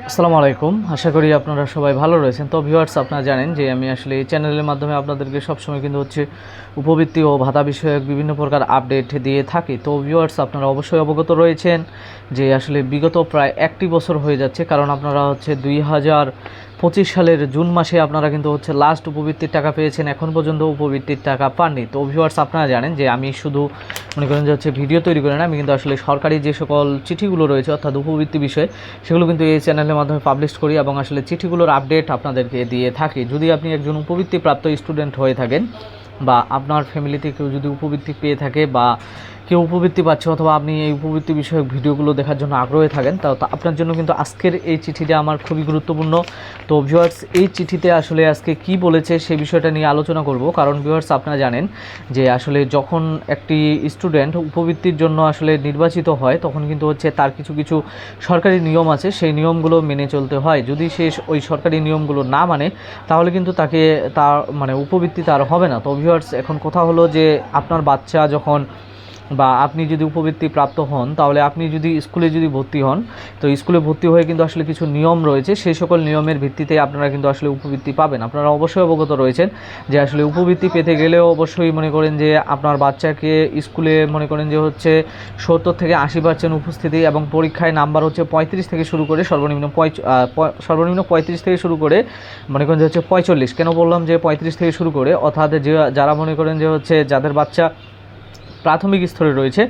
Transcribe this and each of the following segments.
আসসালামু আলাইকুম। আশা করি আপনারা সবাই ভালো রয়েছেন। তো ভিউয়ার্স, আপনারা জানেন যে আমি আসলে এই চ্যানেলের মাধ্যমে আপনাদেরকে সবসময় কিন্তু উপবৃত্তি ও ভাতা বিষয়ক বিভিন্ন প্রকার আপডেট দিয়ে থাকি। তো ভিউয়ার্স, আপনারা অবশ্যই অবগত রয়েছেন যে আসলে বিগত প্রায় একটি বছর হয়ে যাচ্ছে, কারণ আপনারা 2025 সালের জুন মাসে আপনারা কিন্তু লাস্ট উপবৃত্তির টাকা পেয়েছেন, এখন পর্যন্ত উপবৃত্তির টাকা পাননি। তো ভিউয়ার্স, আপনারা জানেন যে আমি শুধু মনে করেন যে ভিডিও তৈরি করি না, আমি কিন্তু আসলে সরকারি যে সকল চিঠিগুলো রয়েছে অর্থাৎ উপবৃত্তি বিষয়ে সেগুলো কিন্তু এই চ্যানেলের মাধ্যমে পাবলিশ করি এবং আসলে চিঠিগুলোর আপডেট আপনাদেরকে দিয়ে থাকি। যদি আপনি একজন উপবৃত্তিপ্রাপ্ত স্টুডেন্ট হয়ে থাকেন বা আপনার ফ্যামিলিতে কেউ যদি উপবৃত্তি পেয়ে থাকে বা কেউ উপবৃত্তি পাচ্ছে অথবা আপনি এই উপবৃত্তি বিষয়ক ভিডিওগুলো দেখার জন্য আগ্রহী থাকেন, তো আপনার জন্য কিন্তু আজকের এই চিঠিটা আমার খুবই গুরুত্বপূর্ণ। তো ভিউয়ার্স, এই চিঠিতে আসলে আজকে কি বলেছে সেই বিষয়টা নিয়ে আলোচনা করব। কারণ ভিউয়ার্স, আপনারা জানেন যে আসলে যখন একটি স্টুডেন্ট উপবৃত্তির জন্য আসলে নির্বাচিত হয় তখন কিন্তু তার কিছু কিছু সরকারি নিয়ম আছে, সেই নিয়মগুলো মেনে চলতে হয়। যদি সে ওই সরকারি নিয়মগুলো না মানে তাহলে কিন্তু তার উপবৃত্তি তার হবে না। তো ভিউয়ার্স, এখন কথা হলো যে আপনার বাচ্চা যখন বা আপনি যদি উপবৃত্তি প্রাপ্ত হন, তাহলে আপনি যদি স্কুলে ভর্তি হন, তো স্কুলে ভর্তি হয়ে কিন্তু আসলে কিছু নিয়ম রয়েছে, সেই সকল নিয়মের ভিত্তিতে আপনারা কিন্তু আসলে উপবৃত্তি পাবেন। আপনারা অবশ্যই অবগত রয়েছেন যে আসলে উপবৃত্তি পেতে গেলেও অবশ্যই মনে করেন যে আপনার বাচ্চাকে স্কুলে মনে করেন যে 70 থেকে 80% উপস্থিতি এবং পরীক্ষায় নাম্বার 35 থেকে শুরু করে সর্বনিম্ন 35 থেকে শুরু করে মনে করেন যে 45। কেন বললাম যে 35 থেকে শুরু করে, অর্থাৎ যারা মনে করেন যে যাদের বাচ্চা প্রাথমিক স্তরে রয়েছে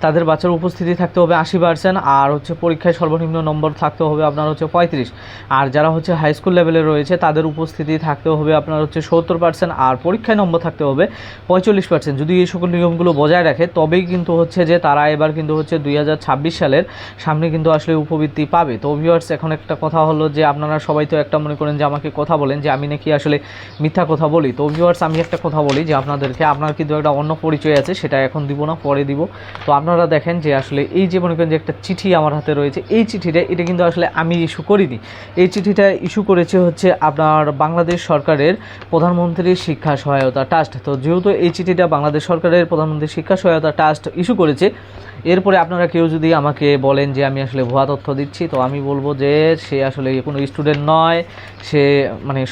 তাদের বাচ্চার উপস্থিতি থাকতে হবে 80%, আর পরীক্ষায় সর্বনিম্ন নম্বর থাকতে হবে আপনার 35। আর যারা হাই স্কুল লেভেলে রয়েছে তাদের উপস্থিতি থাকতে হবে আপনার 70%, আর পরীক্ষায় নম্বর থাকতে হবে 45%। যদি এই সকল নিয়মগুলো বজায় রাখে তবেই কিন্তু যে তারা এবার কিন্তু 2026 সালের সামনে কিন্তু আসলে উপবৃত্তি পাবে। তো ভিউয়ার্স, এখন একটা কথা হলো যে আপনারা সবাই তো একটা মনে করেন যে আমাকে কথা বলেন যে আমি নাকি আসলে মিথ্যা কথা বলি। তো ভিউয়ার্স, আমি একটা কথা বলি যে আপনার কিন্তু একটা অন্য পরিচয় আছে, সেটা এখন দিব না, পরে দিব। তো আপনারা দেখেন যে আসলে এই যে মনে করেন যে একটা চিঠি আমার হাতে রয়েছে, এই চিঠিটা এটা কিন্তু আসলে আমি ইস্যু করিনি। এই চিঠিটা ইস্যু করেছে আপনার বাংলাদেশ সরকারের প্রধানমন্ত্রী শিক্ষা সহায়তা ট্রাস্ট। তো যেহেতু এই চিঠিটা বাংলাদেশ সরকারের প্রধানমন্ত্রী শিক্ষা সহায়তা ট্রাস্ট ইস্যু করেছে, এরপরে আপনারা কেউ যদি আমাকে বলেন যে আমি আসলে ভুয়া তথ্য দিচ্ছি, তো আমি বলবো যে সে আসলে কোনো স্টুডেন্ট নয়, সে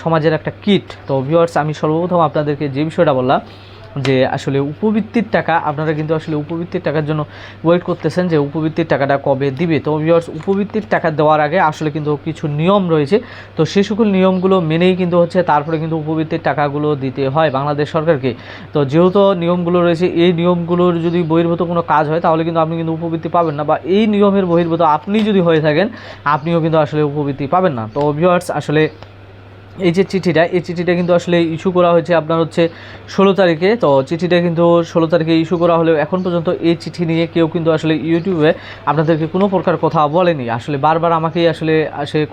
সমাজের একটা কিট। তো ভিউয়ার্স, আমি সর্বপ্রথম আপনাদেরকে যে বিষয়টা বললাম যে আসলে উপবৃত্তির টাকা আপনারা কিন্তু আসলে উপবৃত্তির টাকার জন্য ওয়েট করতেছেন যে উপবৃত্তির টাকাটা কবে দিবে। তো ভিউয়ার্স, উপবৃত্তির টাকা দেওয়ার আগে আসলে কিন্তু কিছু নিয়ম রয়েছে, তো সেই সকল নিয়মগুলো মেনেই কিন্তু তারপরে কিন্তু উপবৃত্তির টাকাগুলো দিতে হয় বাংলাদেশ সরকারকে। তো যেহেতু নিয়মগুলো রয়েছে, এই নিয়মগুলোর যদি বহির্ভূত কোনো কাজ হয় তাহলে কিন্তু আপনি কিন্তু উপবৃত্তি পাবেন না, বা এই নিয়মের বহির্ভূত আপনি যদি হয়ে থাকেন আপনিও কিন্তু আসলে উপবৃত্তি পাবেন না। তো ভিউয়ার্স, আসলে এই যে চিঠিটা কিন্তু আসলে ইস্যু করা হয়েছে আপনার 16 তারিখে। তো চিঠিটা কিন্তু 16 তারিখে ইস্যু করা হলেও এখন পর্যন্ত এই চিঠি নিয়ে কেউ কিন্তু আসলে ইউটিউবে আপনাদেরকে কোনো প্রকার কথা বলেনি। আসলে বারবার আমাকেই আসলে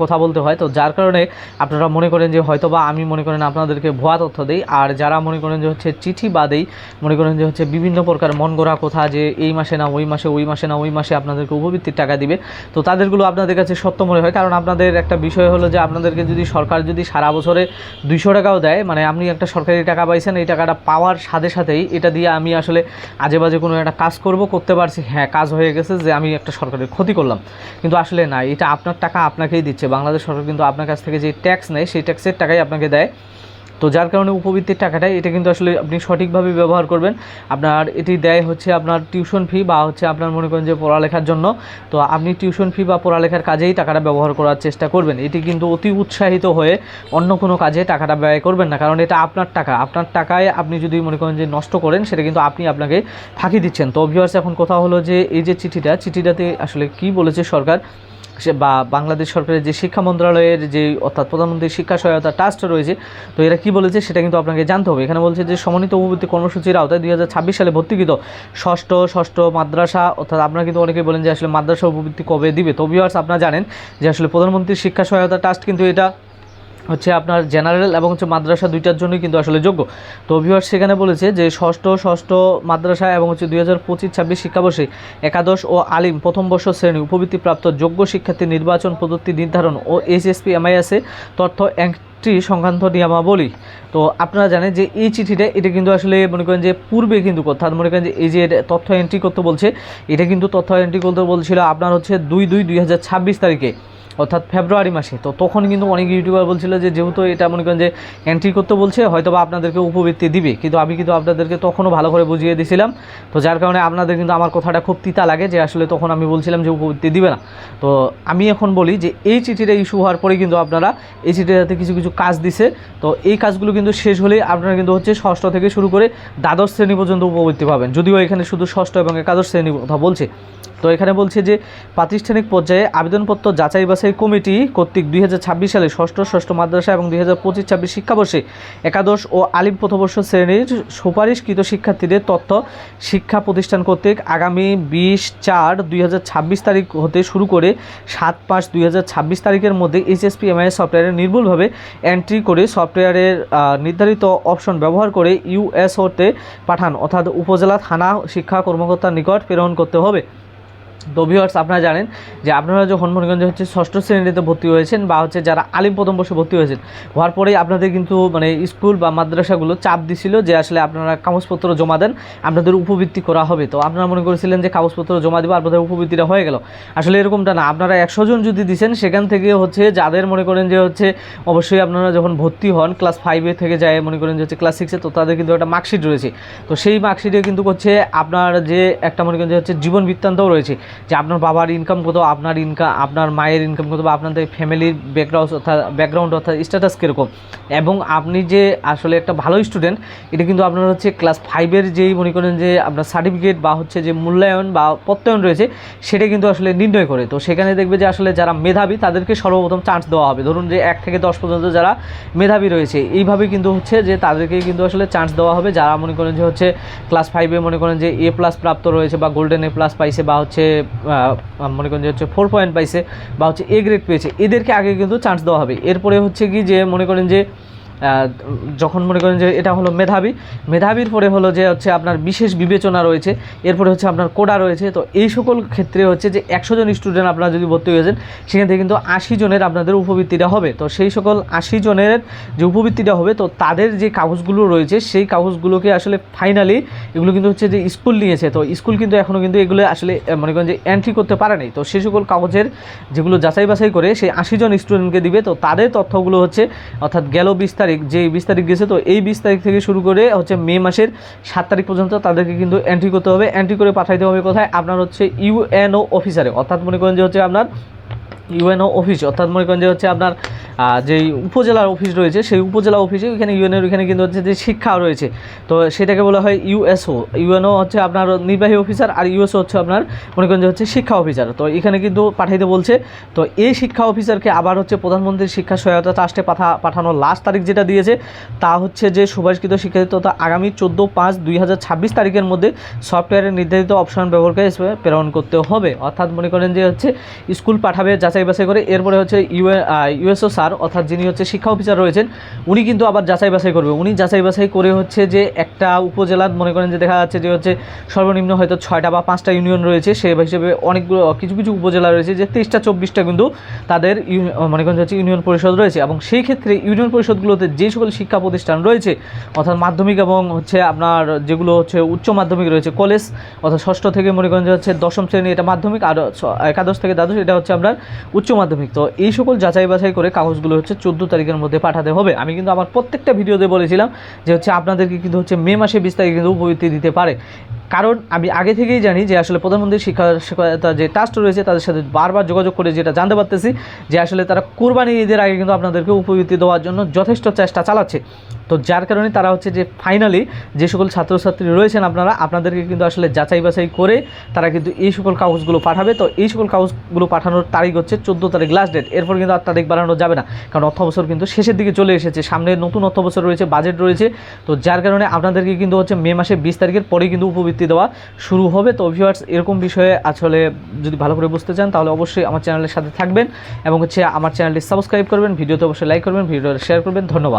কথা বলতে হয়, তো যার কারণে আপনারা মনে করেন যে হয়তোবা আমি মনে করেন আপনাদেরকে ভুয়া তথ্য দেই। আর যারা মনে করেন যে চিঠি বাদেই মনে করেন যে বিভিন্ন প্রকার মন গড়া কথা যে এই মাসে না ওই মাসে, ওই মাসে না ওই মাসে আপনাদেরকে উপবৃত্তির টাকা দিবে, তো তাদেরগুলো আপনাদের কাছে সত্য মনে হয়। কারণ আপনাদের একটা বিষয় হলো যে আপনাদেরকে যদি সরকার সারা বছরে 200 টাকাও দেয়, আপনি একটা সরকারি টাকা পাইছেন, এই টাকাটা পাওয়ার সাথে সাথেই এটা দিয়ে আমি আসলে আজে বাজে কোনো একটা কাজ করতে পারছি, হ্যাঁ কাজ হয়ে গেছে যে আমি একটা সরকারের ক্ষতি করলাম, কিন্তু আসলে না, এটা আপনার টাকা আপনাকেই দিচ্ছে। বাংলাদেশ সরকার কিন্তু আপনার কাছ থেকে যে ট্যাক্স নেয় সেই ট্যাক্সের টাকাই আপনাকে দেয়। তো যার কারণে উপবৃত্তির টাকাটা এটা কিন্তু আসলে আপনি সঠিকভাবে ব্যবহার করবেন। আপনার এটি দেয় আপনার টিউশন ফি বা আপনার মনে করেন যে পড়ালেখার জন্য। তো আপনি টিউশন ফি বা পড়ালেখার কাজেই টাকাটা ব্যবহার করার চেষ্টা করবেন। এটি কিন্তু অতি উৎসাহিত হয়ে অন্য কোনো কাজে টাকাটা ব্যয় করবেন না, কারণ এটা আপনার টাকা। আপনার টাকায় আপনি যদি মনে করেন যে নষ্ট করেন, সেটা কিন্তু আপনি আপনাকে ফাঁকি দিচ্ছেন। তো ভিউয়ার্স, এখন কথা হলো যে এই যে চিঠিটাতে আসলে কি বলেছে সরকার বা বাংলাদেশ সরকারের যে শিক্ষা মন্ত্রণালয়ের যে অর্থাৎ প্রধানমন্ত্রী শিক্ষা সহায়তা ট্রাস্ট রয়েছে, তো এরা কি বলেছে সেটা কিন্তু আপনাকে জানতে হবে। এখানে বলছে যে সমন্বিত উপবৃত্তি কর্মসূচির আওতায় 2026 সালে ভর্তিকৃত ষষ্ঠ মাদ্রাসা, অর্থাৎ আপনারা কিন্তু অনেকেই বলেন যে আসলে মাদ্রাসা উপবৃত্তি কবে দিবে। তো ভিউয়ার্স, আপনারা জানেন যে আসলে প্রধানমন্ত্রী শিক্ষা সহায়তা ট্রাস্ট কিন্তু এটা আপনার জেনারেল এবং মাদ্রাসা দুইটার জন্যই কিন্তু আসলে যোগ্য। তো ভিউয়ার্স, সেখানে বলেছে যে ষষ্ঠ মাদ্রাসা এবং 2025-26 শিক্ষাবর্ষে একাদশ ও আলিম প্রথম বর্ষ শ্রেণী উপবৃত্তিপ্রাপ্ত যোগ্য শিক্ষার্থী নির্বাচন পদ্ধতি নির্ধারণ ও এইচএসপি এমআইএসে তথ্য সংক্রান্ত নিয়মাবলী। তো আপনারা জানেন যে এই চিঠিটা এটা কিন্তু আসলে মনে করেন যে পূর্বে কিন্তু অর্থাৎ মনে করেন যে এই যে তথ্য এন্ট্রি করতে বলছে, এটা কিন্তু তথ্য এন্ট্রি করতে বলছিল আপনার 2/2/2026 তারিখে। অর্থাৎ ফেব্রুয়ারি মাসে। তো তখন কিন্তু অনেক ইউটিউবার বলছিল যে যেহেতু এটা মনে করেন যে এন্ট্রি করতে বলছে হয়তো বা আপনাদেরকে উপবৃত্তি দিবে, কিন্তু আমি কিন্তু আপনাদেরকে তখনও ভালো করে বুঝিয়ে দিয়েছিলাম। তো যার কারণে আপনাদের কিন্তু আমার কথাটা খুব তিতা লাগে যে আসলে তখন আমি বলছিলাম যে উপবৃত্তি দিবে না। তো আমি এখন বলি যে এই চিঠিটা ইস্যু হওয়ার পরে কিন্তু আপনারা এই চিঠিটাতে কিছু কিছু কাজ দিছে, তো এই কাজগুলো কিন্তু শেষ হলেই আপনারা কিন্তু হচ্ছে ষষ্ঠ থেকে শুরু করে দ্বাদশ শ্রেণী পর্যন্ত উপবৃত্তি পাবেন, যদিও এখানে শুধু ষষ্ঠ এবং একাদশ শ্রেণীর কথা বলছে। তো এখানে বলছে যে প্রাতিষ্ঠানিক পর্যায়ে আবেদনপত্র যাচাই বাছাই কমিটি কর্তৃক 2026 সালে ষষ্ঠ মাদ্রাসা এবং 2025-26 শিক্ষাবর্ষে একাদশ ও আলিম প্রথমবর্ষ শ্রেণীর সুপারিশকৃত শিক্ষার্থীদের তথ্য শিক্ষা প্রতিষ্ঠান কর্তৃক আগামী 20/4/2026 তারিখ হতে শুরু করে 7/5/2026 তারিখের মধ্যে HSP MIS সফটওয়্যারে নির্ভুলভাবে এন্ট্রি করে সফটওয়্যারের নির্ধারিত অপশন ব্যবহার করে USO-তে পাঠান, অর্থাৎ উপজেলা থানা শিক্ষা কর্মকর্তার নিকট প্রেরণ করতে হবে। তো ভিউয়ার্স, আপনারা জানেন যে আপনারা যখন মনিগঞ্জে হচ্ছে ষষ্ঠ শ্রেণীতে ভর্তি হয়েছেন বা হচ্ছে যারা আলিম প্রথম বর্ষে ভর্তি হয়েছেন, হওয়ার পরেই আপনাদের কিন্তু মানে স্কুল বা মাদ্রাসাগুলো চাপ দিছিল যে আসলে আপনারা কাগজপত্র জমা দেন, আপনাদের উপবৃত্তি করা হবে। তো আপনারা মনে করেছিলেন যে কাগজপত্র জমা দেবে আপনাদের উপবৃত্তিটা হয়ে গেল, আসলে এরকমটা না। আপনারা 100 জন যদি দিচ্ছেন সেখান থেকে হচ্ছে যাদের মনে করেন যে হচ্ছে অবশ্যই আপনারা যখন ভর্তি হন ক্লাস 5 থেকে যায় মনে করেন যে হচ্ছে ক্লাস 6-এ, তো তাদের কিন্তু একটা মার্কশিট রয়েছে। তো সেই মার্কশিটে কিন্তু হচ্ছে আপনার যে একটা মনে করেন যে হচ্ছে জীবন বৃত্তান্তও রয়েছে, যে আপনার বাবার ইনকাম কত, আপনার মায়ের ইনকাম কত, বা আপনাদের ফ্যামিলির ব্যাকগ্রাউন্ড অর্থাৎ স্ট্যাটাস কীরকম, এবং আপনি যে আসলে একটা ভালো স্টুডেন্ট এটা কিন্তু আপনার হচ্ছে ক্লাস 5-এর যেই মনে করেন যে আপনার সার্টিফিকেট বা হচ্ছে যে মূল্যায়ন বা প্রত্যয়ন রয়েছে সেটা কিন্তু আসলে নির্ণয় করে। তো সেখানে দেখবে যে আসলে যারা মেধাবী তাদেরকে সর্বপ্রথম চান্স দেওয়া হবে। ধরুন যে 1 থেকে 10 পর্যন্ত যারা মেধাবী রয়েছে এইভাবে কিন্তু হচ্ছে যে তাদেরকে কিন্তু আসলে চান্স দেওয়া হবে। যারা মনে করেন যে হচ্ছে ক্লাস 5-এ মনে করেন যে A+ প্রাপ্ত রয়েছে বা গোল্ডেন A+ পাইছে বা হচ্ছে মনে করেন যে হচ্ছে 4 পয়েন্ট পাইছে বা হচ্ছে A গ্রেড পেয়েছে, এদেরকে আগে কিন্তু চান্স দেওয়া হবে। এরপরে হচ্ছে কি যে মনে করেন যে যখন মনে করেন যে এটা হলো মেধাবীর পরে হলো যে হচ্ছে আপনার বিশেষ বিবেচনা রয়েছে, এরপরে হচ্ছে আপনার কোডা রয়েছে। তো এই সকল ক্ষেত্রে হচ্ছে যে 100 জন স্টুডেন্ট আপনারা যদি ভর্তি হয়েছেন সেখান থেকে কিন্তু 80 জনের আপনাদের উপবৃত্তিটা হবে। তো সেই সকল 80 জনের যে উপবৃত্তিটা হবে তো তাদের যে কাগজগুলো রয়েছে সেই কাগজগুলোকে আসলে ফাইনালি এগুলো কিন্তু হচ্ছে যে স্কুল নিয়েছে, তো স্কুল কিন্তু এখনও কিন্তু এগুলো আসলে মনে করেন যে এন্ট্রি করতে পারে নাই। তো সেই সকল কাগজের যেগুলো যাচাই বাছাই করে সেই 80 জন স্টুডেন্টকে দিবে। তো তাদের তথ্যগুলো হচ্ছে অর্থাৎ গেল 20 তারিখ, যে 20 তারিখ গেছে, তো এই 20 তারিখ থেকে শুরু করে হচ্ছে মে মাসের 7 তারিখ পর্যন্ত তাদেরকে কিন্তু এন্ট্রি করতে হবে। এন্ট্রি করে পাঠাইতে হবে কোথায়, আপনার হচ্ছে UNO অফিসারে, অর্থাৎ মনে করেন যে হচ্ছে আপনার UNO অফিস, অর্থাৎ মনে করেন যে হচ্ছে আপনার যেই উপজেলার অফিস রয়েছে সেই উপজেলা অফিসে এখানে ইউএনওর এখানে কিন্তু হচ্ছে যে শিক্ষা রয়েছে, তো সেটাকে বলা হয় USO। UNO হচ্ছে আপনার নির্বাহী অফিসার আর USO হচ্ছে আপনার মনে করেন যে হচ্ছে শিক্ষা অফিসার। তো এখানে কিন্তু পাঠাইতে বলছে। তো এই শিক্ষা অফিসারকে আবার হচ্ছে প্রধানমন্ত্রীর শিক্ষা সহায়তা ট্রাস্টে পাঠানোর লাস্ট তারিখ যেটা দিয়েছে তা হচ্ছে যে সুপারিশকৃত শিক্ষার্থী তথা আগামী 14/5/2026 তারিখের মধ্যে সফটওয়্যারের নির্ধারিত অপশন ব্যবহার করে প্রেরণ করতে হবে। অর্থাৎ মনে করেন যে হচ্ছে স্কুল পাঠাবে যাচাই বাছাই করে, এরপরে হচ্ছে USO স্যার অর্থাৎ যিনি হচ্ছে শিক্ষা অফিসার রয়েছেন উনি কিন্তু আবার যাচাই বাছাই করবে। উনি যাচাই বাছাই করে হচ্ছে যে একটা উপজেলার মনে করেন যে দেখা যাচ্ছে যে হচ্ছে সর্বনিম্ন হয়তো 6টা বা 5টা ইউনিয়ন রয়েছে, সেই হিসেবে অনেকগুলো কিছু কিছু উপজেলা রয়েছে যে 23টা 24টা কিন্তু তাদের মনে করেন হচ্ছে ইউনিয়ন পরিষদ রয়েছে, এবং সেই ক্ষেত্রে ইউনিয়ন পরিষদগুলোতে যে সকল শিক্ষা প্রতিষ্ঠান রয়েছে অর্থাৎ মাধ্যমিক এবং হচ্ছে আপনার যেগুলো হচ্ছে উচ্চ মাধ্যমিক রয়েছে কলেজ, অর্থাৎ 6ষ্ঠ থেকে মনে করেন যে হচ্ছে 10ম শ্রেণী এটা মাধ্যমিক, আর একাদশ থেকে দ্বাদশ এটা হচ্ছে আপনার উচ্চ মাধ্যমিক। তো এই সকল যাচাই বাছাই করে কাগজগুলো হচ্ছে 14 তারিখের মধ্যে পাঠাতে হবে। আমি কিন্তু আমার প্রত্যেকটা ভিডিওতে বলেছিলাম যে হচ্ছে আপনাদেরকে কিন্তু হচ্ছে মে মাসে 20 তারিখে কিন্তু উপবৃত্তি দিতে পারে, কারণ আমি আগে থেকেই জানি যে আসলে প্রধানমন্ত্রী শিক্ষা যে ট্রাস্ট রয়েছে তাদের সাথে বারবার যোগাযোগ করে যেটা জানতে পারতেছি যে আসলে তারা কুরবানি ঈদের আগে কিন্তু আপনাদেরকে উপবৃত্তি দেওয়ার জন্য যথেষ্ট চেষ্টা চালাচ্ছে। তো যার কারণে তারা হচ্ছে যে ফাইনালি যে সকল ছাত্রছাত্রী রয়েছেন আপনাদেরকে কিন্তু আসলে যাচাই বাছাই করে তারা কিন্তু এই সকল কাগজগুলো পাঠাবে। তো এই সকল কাগজগুলো পাঠানোর তারিখ হচ্ছে 14 তারিখ লাস্ট ডেট, এরপর কিন্তু আর তারিখ বাড়ানো যাবে না, কারণ অর্থ বছর কিন্তু শেষের দিকে চলে এসেছে, সামনে নতুন অর্থ বছর রয়েছে, বাজেট রয়েছে। তো যার কারণে আপনাদেরকে কিন্তু হচ্ছে মে মাসে 20 তারিখের পরেই কিন্তু উপবৃত্তি দেওয়া শুরু হবে। তো ভিউয়ার্স, এরকম বিষয়ে আসলে যদি ভালো করে বুঝতে চান তাহলে অবশ্যই আমার চ্যানেলের সাথে থাকবেন এবং হচ্ছে আমার চ্যানেলটি সাবস্ক্রাইব করবেন, ভিডিওতে অবশ্যই লাইক করবেন, ভিডিওটা শেয়ার করবেন। ধন্যবাদ।